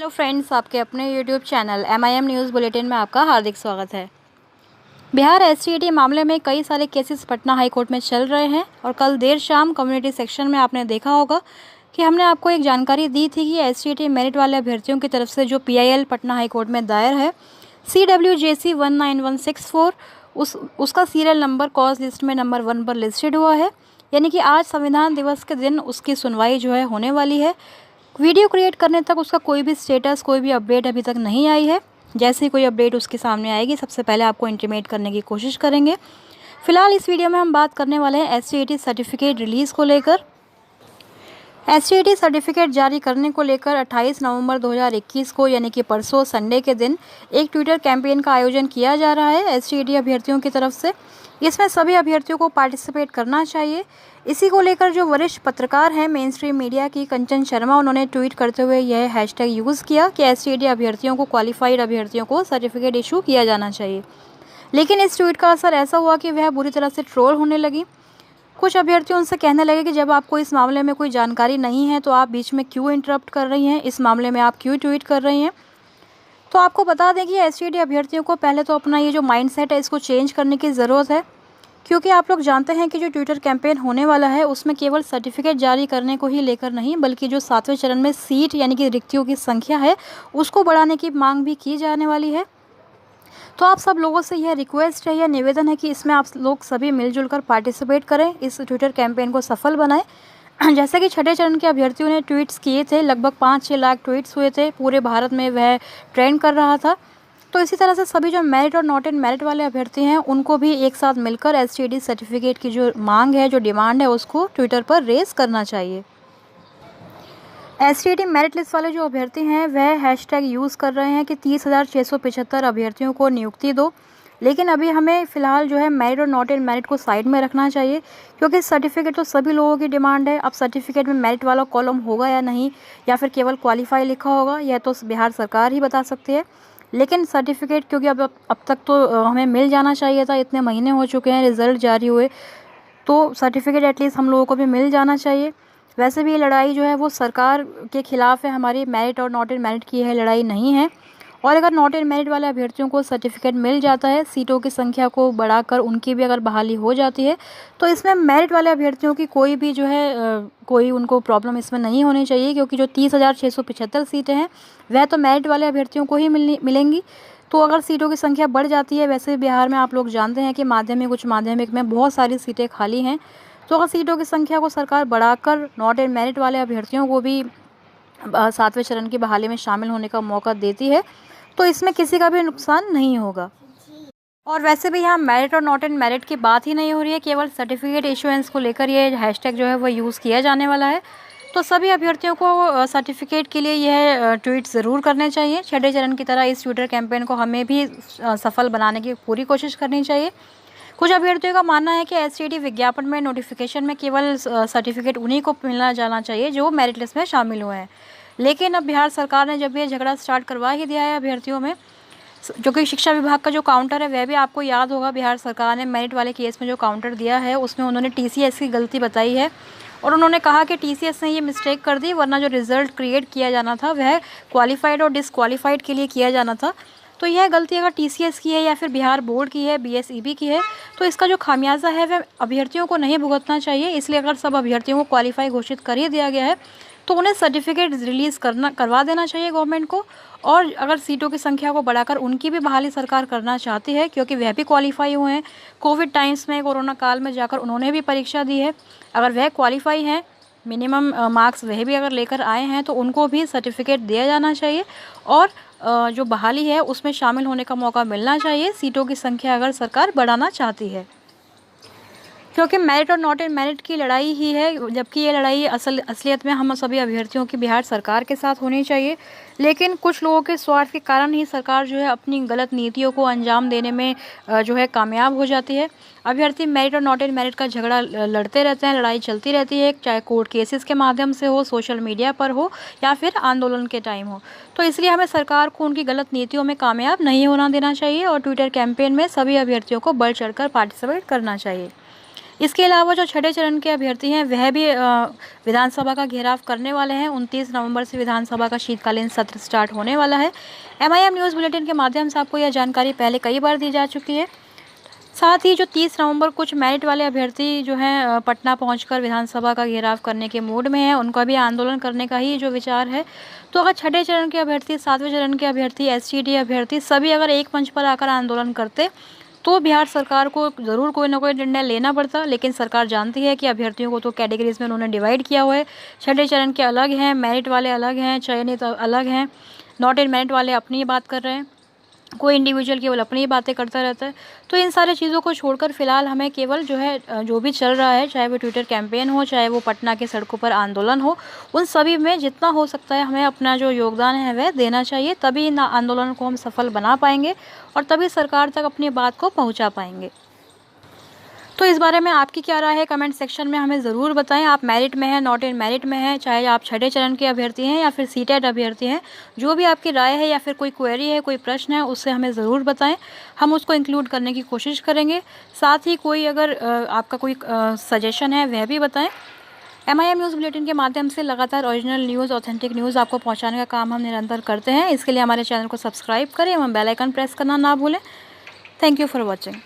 Hello friends, आपके अपने YouTube channel MIM news bulletin में आपका हार्दिक स्वागत है। बिहार SCET मामले में कई सारे केसेस पटना हाई कोर्ट में चल रहे हैं और कल देर शाम कम्युनिटी सेक्शन में आपने देखा होगा कि हमने आपको एक जानकारी दी थी कि SCET मेरिट वाले अभ्यर्थियों की तरफ से जो PIL पटना हाई कोर्ट में दायर है CWJC 19164 उसका सीरियल नंबर कॉज लिस्ट में नंबर 1 पर लिस्टेड हुआ है। यानी कि आज संविधान दिवस के दिन उसकी सुनवाई जो है होने वाली है। वीडियो क्रिएट करने तक उसका कोई भी स्टेटस, कोई भी अपडेट अभी तक नहीं आई है। जैसे ही कोई अपडेट उसके सामने आएगी सबसे पहले आपको इंटीमेट करने की कोशिश करेंगे। फिलहाल इस वीडियो में हम बात करने वाले हैं SCET सर्टिफिकेट रिलीज़ को लेकर। SCET सर्टिफिकेट जारी करने को लेकर 28 नवंबर 2021 को यानी कि परसों संडे के दिन एक ट्विटर कैंपेन का आयोजन किया जा रहा है SCET अभ्यर्थियों की तरफ से। इसमें सभी अभ्यर्थियों को पार्टिसिपेट करना चाहिए। इसी को लेकर जो वरिष्ठ पत्रकार हैं मेन स्ट्रीम मीडिया की कंचन शर्मा, उन्होंने ट्वीट करते हुए यह हैशटैग यूज़ किया कि SCET अभ्यर्थियों को, क्वालिफाइड अभ्यर्थियों को सर्टिफिकेट इशू किया जाना चाहिए। लेकिन इस ट्वीट का असर ऐसा हुआ कि वह बुरी तरह से ट्रोल होने लगी। कुछ अभ्यर्थी उनसे कहने लगे कि जब आपको इस मामले में कोई जानकारी नहीं है तो आप बीच में क्यों इंटरप्ट कर रही हैं, इस मामले में आप क्यों ट्वीट कर रही हैं। तो आपको बता दें कि SCET अभ्यर्थियों को पहले तो अपना ये जो माइंडसेट है इसको चेंज करने की ज़रूरत है, क्योंकि आप लोग जानते हैं कि जो ट्विटर कैंपेन होने वाला है उसमें केवल सर्टिफिकेट जारी करने को ही लेकर नहीं, बल्कि जो 7वें चरण में सीट यानी कि रिक्तियों की संख्या है उसको बढ़ाने की मांग भी की जाने वाली है। तो आप सब लोगों से यह रिक्वेस्ट है, यह निवेदन है कि इसमें आप लोग सभी मिलजुल कर पार्टिसिपेट करें, इस ट्विटर कैंपेन को सफल बनाएं। जैसे कि छठे चरण के अभ्यर्थियों ने ट्वीट्स किए थे, लगभग 5-6 लाख ट्वीट्स हुए थे, पूरे भारत में वह ट्रेंड कर रहा था। तो इसी तरह से सभी जो मेरिट और नॉट इन मेरिट वाले अभ्यर्थी हैं उनको भी एक साथ मिलकर SCET सर्टिफिकेट की जो मांग है, जो डिमांड है, उसको ट्विटर पर रेस करना चाहिए। SCET मेरिट लिस्ट वाले जो अभ्यर्थी हैं वह हैशटैग यूज़ कर रहे हैं कि 30,675 अभ्यर्थियों को नियुक्ति दो। लेकिन अभी हमें फ़िलहाल जो है मेरिट और नॉट इन मेरिट को साइड में रखना चाहिए, क्योंकि सर्टिफिकेट तो सभी लोगों की डिमांड है। अब सर्टिफिकेट में मेरिट वाला कॉलम होगा या नहीं, या फिर केवल क्वालिफाई लिखा होगा, यह तो बिहार सरकार ही बता सकती है। लेकिन सर्टिफिकेट क्योंकि अब तक तो हमें मिल जाना चाहिए था, इतने महीने हो चुके हैं रिज़ल्ट जारी हुए, तो सर्टिफिकेट एटलीस्ट हम लोगों को भी मिल जाना चाहिए। वैसे भी ये लड़ाई जो है वो सरकार के खिलाफ है, हमारी मेरिट और नॉट इन मेरिट की यह लड़ाई नहीं है। और अगर नॉट इन मेरिट वाले अभ्यर्थियों को सर्टिफिकेट मिल जाता है, सीटों की संख्या को बढ़ाकर उनकी भी अगर बहाली हो जाती है, तो इसमें मेरिट वाले अभ्यर्थियों की कोई भी जो है कोई उनको प्रॉब्लम इसमें नहीं होनी चाहिए, क्योंकि जो 30,675 सीटें हैं वह तो मेरिट वाले अभ्यर्थियों को ही मिलेंगी। तो अगर सीटों की संख्या बढ़ जाती है, वैसे बिहार में आप लोग जानते हैं कि माध्यमिक, उच्च माध्यमिक में बहुत सारी सीटें खाली हैं, तो अगर सीटों की संख्या को सरकार बढ़ाकर नॉट इन मेरिट वाले अभ्यर्थियों को भी 7वें चरण की बहाली में शामिल होने का मौका देती है, तो इसमें किसी का भी नुकसान नहीं होगा। और वैसे भी यहाँ मेरिट और नॉट इन मेरिट की बात ही नहीं हो रही है, केवल सर्टिफिकेट इशुएंस को लेकर ये हैशटैग जो है वो यूज़ किया जाने वाला है। तो सभी अभ्यर्थियों को सर्टिफिकेट के लिए यह ट्वीट ज़रूर करने चाहिए। छठे चरण की तरह इस ट्विटर कैंपेन को हमें भी सफल बनाने की पूरी कोशिश करनी चाहिए। कुछ अभ्यर्थियों का मानना है कि SCET विज्ञापन में, नोटिफिकेशन में केवल सर्टिफिकेट उन्हीं को मिलना जाना चाहिए जो मेरिट लिस्ट में शामिल हुए हैं। लेकिन अब बिहार सरकार ने जब ये झगड़ा स्टार्ट करवा ही दिया है अभ्यर्थियों में, जो कि शिक्षा विभाग का जो काउंटर है वह भी आपको याद होगा, बिहार सरकार ने मेरिट वाले केस में जो काउंटर दिया है उसमें उन्होंने TCS की गलती बताई है और उन्होंने कहा कि TCS ने ये मिस्टेक कर दी, वरना जो रिज़ल्ट क्रिएट किया जाना था वह क्वालिफाइड और डिसक्वालीफाइड के लिए किया जाना था। तो यह गलती अगर TCS की है या फिर बिहार बोर्ड की है, BSEB की है, तो इसका जो खामियाजा है वह अभ्यर्थियों को नहीं भुगतना चाहिए। इसलिए अगर सब अभ्यर्थियों को क्वालिफाई घोषित कर ही दिया गया है तो उन्हें सर्टिफिकेट रिलीज़ करवा देना चाहिए गवर्नमेंट को। और अगर सीटों की संख्या को बढ़ाकर उनकी भी बहाली सरकार करना चाहती है, क्योंकि वह भी क्वालिफाई हुए हैं, कोविड टाइम्स में, कोरोना काल में जाकर उन्होंने भी परीक्षा दी है, अगर वह क्वालिफाई हैं, मिनिमम मार्क्स वह भी अगर लेकर आए हैं, तो उनको भी सर्टिफिकेट दिया जाना चाहिए और जो बहाली है उसमें शामिल होने का मौका मिलना चाहिए, सीटों की संख्या अगर सरकार बढ़ाना चाहती है। क्योंकि मेरिट और नॉट इन मेरिट की लड़ाई ही है, जबकि ये लड़ाई असलियत में हम सभी अभ्यर्थियों की बिहार सरकार के साथ होनी चाहिए। लेकिन कुछ लोगों के स्वार्थ के कारण ही सरकार जो है अपनी गलत नीतियों को अंजाम देने में जो है कामयाब हो जाती है। अभ्यर्थी मेरिट और नॉट इन मेरिट का झगड़ा लड़ते रहते हैं, लड़ाई चलती रहती है, चाहे कोर्ट केसेस के माध्यम से हो, सोशल मीडिया पर हो या फिर आंदोलन के टाइम हो। तो इसलिए हमें सरकार को उनकी गलत नीतियों में कामयाब नहीं होना देना चाहिए और ट्विटर कैंपेन में सभी अभ्यर्थियों को बढ़ चढ़ कर पार्टिसिपेट करना चाहिए। इसके अलावा जो छठे चरण के अभ्यर्थी हैं वह भी विधानसभा का घेराव करने वाले हैं। 29 नवंबर से विधानसभा का शीतकालीन सत्र स्टार्ट होने वाला है। MIM न्यूज़ बुलेटिन के माध्यम से आपको यह जानकारी पहले कई बार दी जा चुकी है। साथ ही जो 30 नवंबर कुछ मेरिट वाले अभ्यर्थी जो हैं पटना पहुंचकर विधानसभा का घेराव करने के मूड में हैं, उनका भी आंदोलन करने का ही जो विचार है। तो अगर छठे चरण के अभ्यर्थी, 7वें चरण के अभ्यर्थी, SCD अभ्यर्थी सभी अगर एक मंच पर आकर आंदोलन करते तो बिहार सरकार को ज़रूर कोई ना कोई निर्णय लेना पड़ता। लेकिन सरकार जानती है कि अभ्यर्थियों को तो कैटेगरीज में उन्होंने डिवाइड किया हुआ है। छठे चरण के अलग हैं, मेरिट वाले अलग हैं, चयनित अलग हैं, नॉट इन मेरिट वाले अपनी बात कर रहे हैं, कोई इंडिविजुअल केवल अपनी ही बातें करता रहता है। तो इन सारी चीज़ों को छोड़कर फ़िलहाल हमें केवल जो है जो भी चल रहा है, चाहे वो ट्विटर कैंपेन हो, चाहे वो पटना के सड़कों पर आंदोलन हो, उन सभी में जितना हो सकता है हमें अपना जो योगदान है वह देना चाहिए। तभी इन आंदोलन को हम सफल बना पाएंगे और तभी सरकार तक अपनी बात को पहुँचा पाएंगे। तो इस बारे में आपकी क्या राय है, कमेंट सेक्शन में हमें ज़रूर बताएं। आप मेरिट में हैं, नॉट इन मेरिट में हैं, चाहे आप छठे चरण के अभ्यर्थी हैं या फिर सीटेट अभ्यर्थी हैं, जो भी आपकी राय है या फिर कोई क्वेरी है, कोई प्रश्न है, उससे हमें ज़रूर बताएं। हम उसको इंक्लूड करने की कोशिश करेंगे। साथ ही कोई अगर आपका कोई सजेशन है वह भी बताएं। MIM न्यूज़ बुलेटिन के माध्यम से लगातार ओरिजिनल न्यूज़, ऑथेंटिक न्यूज़ आपको पहुँचाने का काम हम निरंतर करते हैं। इसके लिए हमारे चैनल को सब्सक्राइब करें एवं बेल आइकन प्रेस करना ना भूलें। Thank you for watching.